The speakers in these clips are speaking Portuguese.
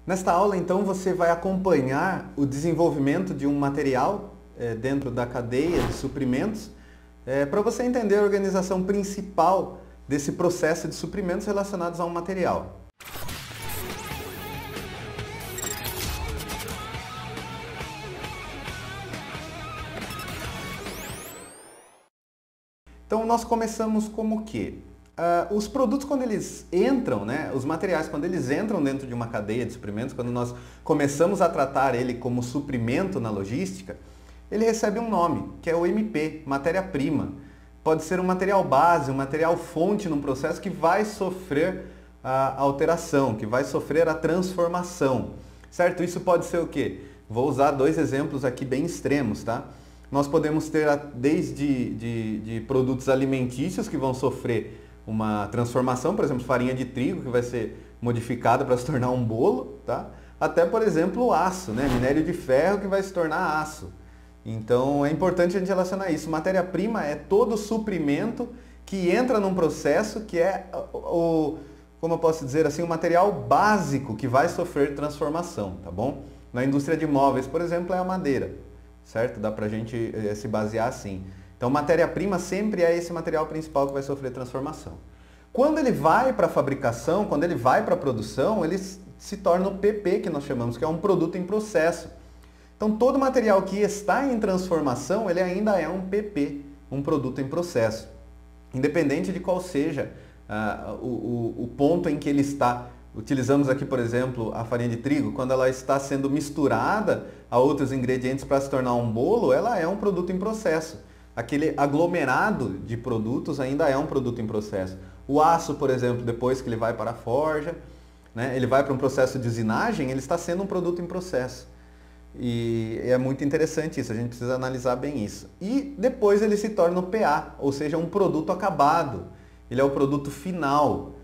Nesta aula, então, você vai acompanhar o desenvolvimento de um material dentro da cadeia de suprimentos, para você entender a organização principal desse processo de suprimentos relacionados a um material. Então, nós começamos como que? Os produtos, quando eles entram, os materiais, quando eles entram dentro de uma cadeia de suprimentos, quando nós começamos a tratar ele como suprimento na logística, ele recebe um nome, que é o MP, matéria-prima. Pode ser um material base, um material fonte num processo que vai sofrer a alteração, que vai sofrer a transformação, certo? Isso pode ser o quê? Vou usar dois exemplos aqui bem extremos, tá? Nós podemos ter desde de produtos alimentícios que vão sofrer uma transformação, por exemplo, farinha de trigo que vai ser modificada para se tornar um bolo, tá? Até, por exemplo, o aço, minério de ferro que vai se tornar aço. Então é importante a gente relacionar isso. Matéria-prima é todo suprimento que entra num processo que é como eu posso dizer assim, o material básico que vai sofrer transformação, tá bom? Na indústria de móveis, por exemplo, é a madeira, certo? Dá pra gente se basear assim. Então, matéria-prima sempre é esse material principal que vai sofrer transformação. Quando ele vai para a fabricação, quando ele vai para a produção, ele se torna o PP, que nós chamamos, que é um produto em processo. Então, todo material que está em transformação, ele ainda é um PP, um produto em processo. Independente de qual seja o ponto em que ele está. Utilizamos aqui, por exemplo, a farinha de trigo. Quando ela está sendo misturada a outros ingredientes para se tornar um bolo, ela é um produto em processo. Aquele aglomerado de produtos ainda é um produto em processo. O aço, por exemplo, depois que ele vai para a forja, ele vai para um processo de usinagem, ele está sendo um produto em processo. E é muito interessante isso, a gente precisa analisar bem isso. E depois ele se torna o PA, ou seja, um produto acabado. Ele é o produto final.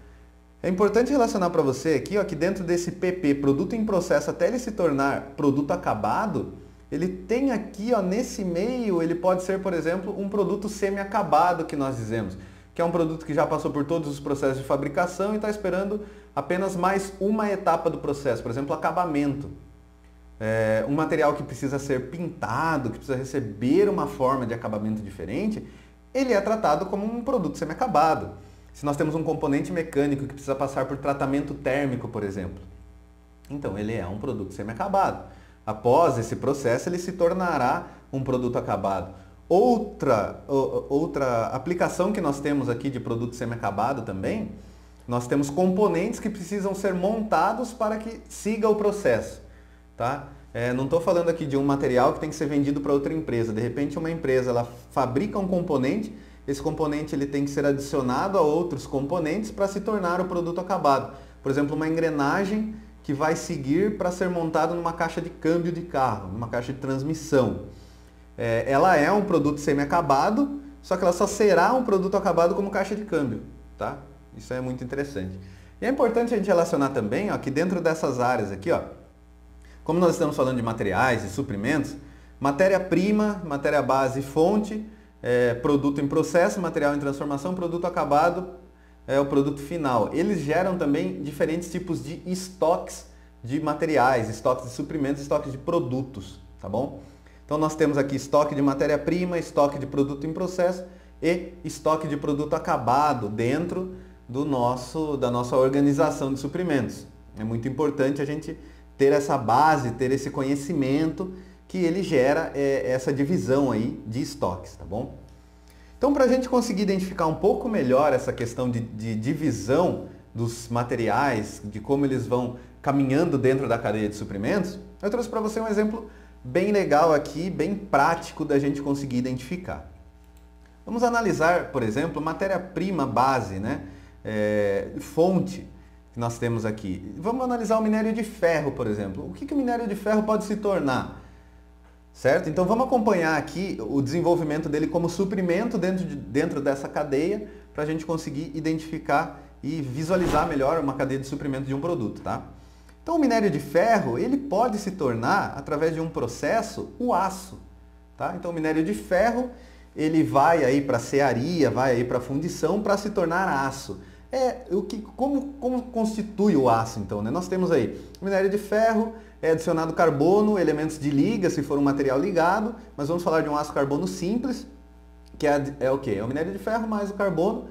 É importante relacionar para você aqui, que dentro desse PP, produto em processo, até ele se tornar produto acabado, ele tem aqui, nesse meio, ele pode ser, por exemplo, um produto semi-acabado, que nós dizemos, que é um produto que já passou por todos os processos de fabricação e está esperando apenas mais uma etapa do processo, por exemplo, acabamento. Um material que precisa ser pintado, que precisa receber uma forma de acabamento diferente, ele é tratado como um produto semi-acabado. Se nós temos um componente mecânico que precisa passar por tratamento térmico, por exemplo, então ele é um produto semi-acabado. Após esse processo, ele se tornará um produto acabado. Outra aplicação que nós temos aqui de produto semi-acabado também, nós temos componentes que precisam ser montados para que siga o processo. Tá? Não estou falando aqui de um material que tem que ser vendido para outra empresa. De repente, uma empresa ela fabrica um componente, esse componente ele tem que ser adicionado a outros componentes para se tornar o produto acabado. Por exemplo, uma engrenagem que vai seguir para ser montada numa caixa de câmbio de carro, numa caixa de transmissão. Ela é um produto semi-acabado, só que ela só será um produto acabado como caixa de câmbio. Tá? Isso é muito interessante. E é importante a gente relacionar também que dentro dessas áreas aqui, como nós estamos falando de materiais e suprimentos, matéria-prima, matéria base, fonte, produto em processo, material em transformação, produto acabado, é o produto final. Eles geram também diferentes tipos de estoques de materiais, estoques de suprimentos, estoques de produtos, tá bom? Então nós temos aqui estoque de matéria-prima, estoque de produto em processo e estoque de produto acabado dentro da nossa organização de suprimentos. É muito importante a gente ter essa base, ter esse conhecimento que ele gera essa divisão aí de estoques, tá bom? Então, para a gente conseguir identificar um pouco melhor essa questão de divisão dos materiais, de como eles vão caminhando dentro da cadeia de suprimentos, eu trouxe para você um exemplo bem legal aqui, bem prático da gente conseguir identificar. Vamos analisar, por exemplo, matéria-prima base, fonte que nós temos aqui. Vamos analisar o minério de ferro, por exemplo. O que o minério de ferro pode se tornar? Certo? Então vamos acompanhar aqui o desenvolvimento dele como suprimento dentro dessa cadeia para a gente conseguir identificar e visualizar melhor uma cadeia de suprimento de um produto, tá? Então o minério de ferro, ele pode se tornar, através de um processo, o aço, tá? Então o minério de ferro, ele vai aí para a cearia, vai aí para a fundição para se tornar aço. Como constitui o aço, então, né? Nós temos aí o minério de ferro, é adicionado carbono, elementos de liga, se for um material ligado, mas vamos falar de um aço carbono simples, que é o quê? É o minério de ferro mais o carbono.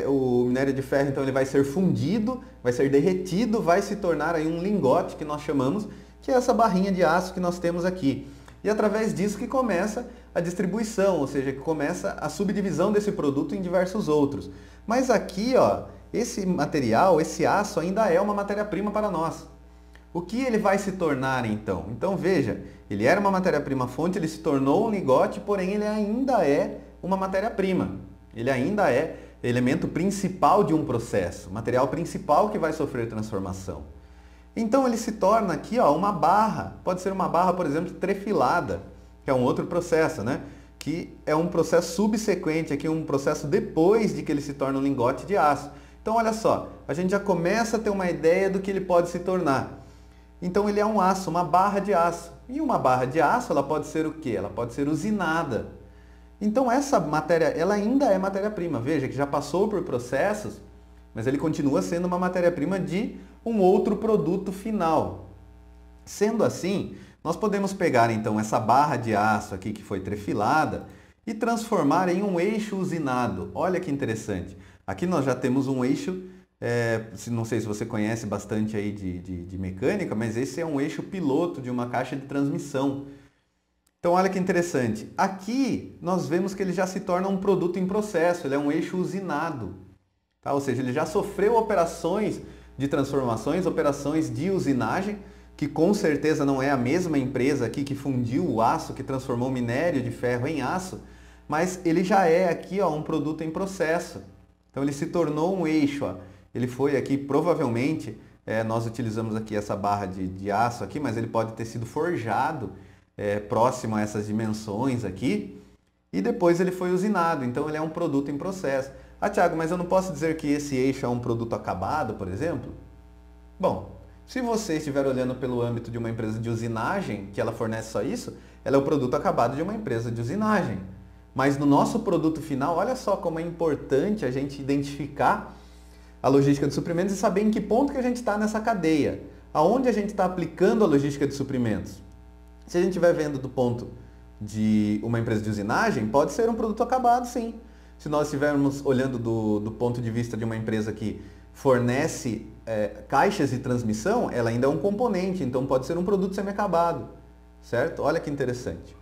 O minério de ferro, então, ele vai ser fundido, vai ser derretido, vai se tornar aí um lingote, que nós chamamos, que é essa barrinha de aço que nós temos aqui. E através disso que começa a distribuição, ou seja, que começa a subdivisão desse produto em diversos outros. Mas aqui, ó, esse material, esse aço ainda é uma matéria-prima para nós. O que ele vai se tornar então? Então veja, ele era uma matéria-prima fonte, ele se tornou um lingote, porém ele ainda é uma matéria-prima. Ele ainda é elemento principal de um processo, material principal que vai sofrer transformação. Então ele se torna aqui, ó, uma barra. Pode ser uma barra, por exemplo, trefilada, que é um outro processo, né? Que é um processo subsequente, aqui um processo depois de que ele se torna um lingote de aço. Então olha só, a gente já começa a ter uma ideia do que ele pode se tornar. Então ele é um aço, uma barra de aço. E uma barra de aço, ela pode ser o quê? Ela pode ser usinada. Então essa matéria, ela ainda é matéria-prima. Veja que já passou por processos, mas ele continua sendo uma matéria-prima de um outro produto final. Sendo assim, nós podemos pegar então essa barra de aço aqui que foi trefilada e transformar em um eixo usinado. Olha que interessante. Aqui nós já temos um eixo, não sei se você conhece bastante aí de mecânica, mas esse é um eixo piloto de uma caixa de transmissão. Então olha que interessante. Aqui nós vemos que ele já se torna um produto em processo, ele é um eixo usinado. Tá? Ou seja, ele já sofreu operações de transformações, operações de usinagem, que com certeza não é a mesma empresa aqui que fundiu o aço, que transformou o minério de ferro em aço, mas ele já é aqui, ó, um produto em processo. Então ele se tornou um eixo. Ó. Ele foi aqui, provavelmente, nós utilizamos aqui essa barra de aço aqui, mas ele pode ter sido forjado próximo a essas dimensões aqui, e depois ele foi usinado, então ele é um produto em processo. Ah, Thiago, mas eu não posso dizer que esse eixo é um produto acabado, por exemplo? Bom, se você estiver olhando pelo âmbito de uma empresa de usinagem, que ela fornece só isso, ela é o produto acabado de uma empresa de usinagem. Mas no nosso produto final, olha só como é importante a gente identificar a logística de suprimentos e saber em que ponto que a gente está nessa cadeia. Aonde a gente está aplicando a logística de suprimentos. Se a gente estiver vendo do ponto de uma empresa de usinagem, pode ser um produto acabado, sim. Se nós estivermos olhando do ponto de vista de uma empresa que fornece caixas de transmissão, ela ainda é um componente, então pode ser um produto semi-acabado, certo? Olha que interessante.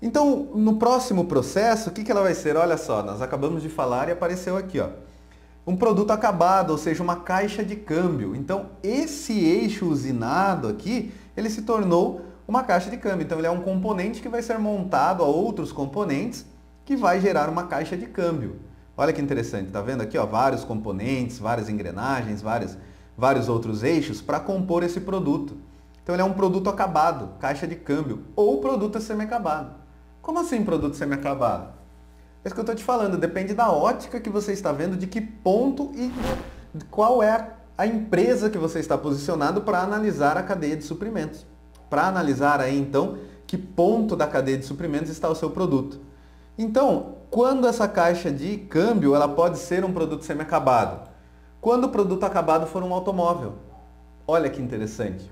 Então, no próximo processo, o que ela vai ser? Olha só, nós acabamos de falar e apareceu aqui, ó, um produto acabado, ou seja, uma caixa de câmbio. Então, esse eixo usinado aqui, ele se tornou uma caixa de câmbio. Então, ele é um componente que vai ser montado a outros componentes que vai gerar uma caixa de câmbio. Olha que interessante, tá vendo aqui, ó, vários componentes, várias engrenagens, vários outros eixos para compor esse produto. Então ele é um produto acabado, caixa de câmbio, ou produto semi-acabado. Como assim produto semi-acabado? É isso que eu estou te falando, depende da ótica que você está vendo, de que ponto e qual é a empresa que você está posicionado para analisar a cadeia de suprimentos. Para analisar aí então que ponto da cadeia de suprimentos está o seu produto. Então, quando essa caixa de câmbio, ela pode ser um produto semi-acabado? Quando o produto acabado for um automóvel. Olha que interessante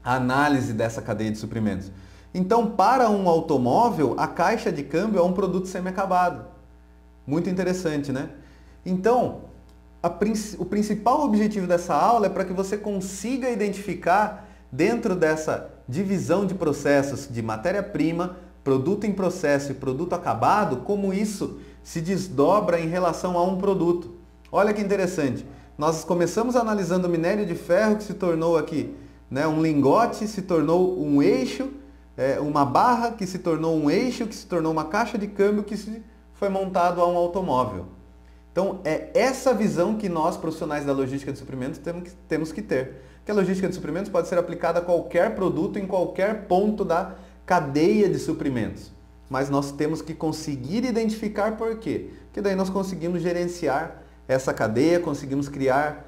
a análise dessa cadeia de suprimentos. Então, para um automóvel, a caixa de câmbio é um produto semi-acabado. Muito interessante, né? Então, o principal objetivo dessa aula é para que você consiga identificar, dentro dessa divisão de processos de matéria-prima, produto em processo e produto acabado, como isso se desdobra em relação a um produto. Olha que interessante. Nós começamos analisando o minério de ferro, que se tornou aqui, né, um lingote, se tornou um eixo, uma barra, que se tornou um eixo, que se tornou uma caixa de câmbio, que foi montado a um automóvel. Então, é essa visão que nós, profissionais da logística de suprimentos, temos que ter. Que a logística de suprimentos pode ser aplicada a qualquer produto, em qualquer ponto da cadeia de suprimentos. Mas nós temos que conseguir identificar por quê. Porque daí nós conseguimos gerenciar essa cadeia, conseguimos criar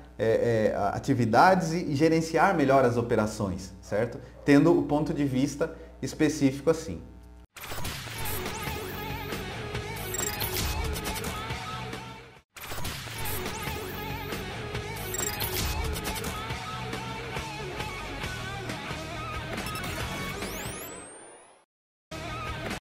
atividades e gerenciar melhor as operações, certo? Tendo o ponto de vista específico assim.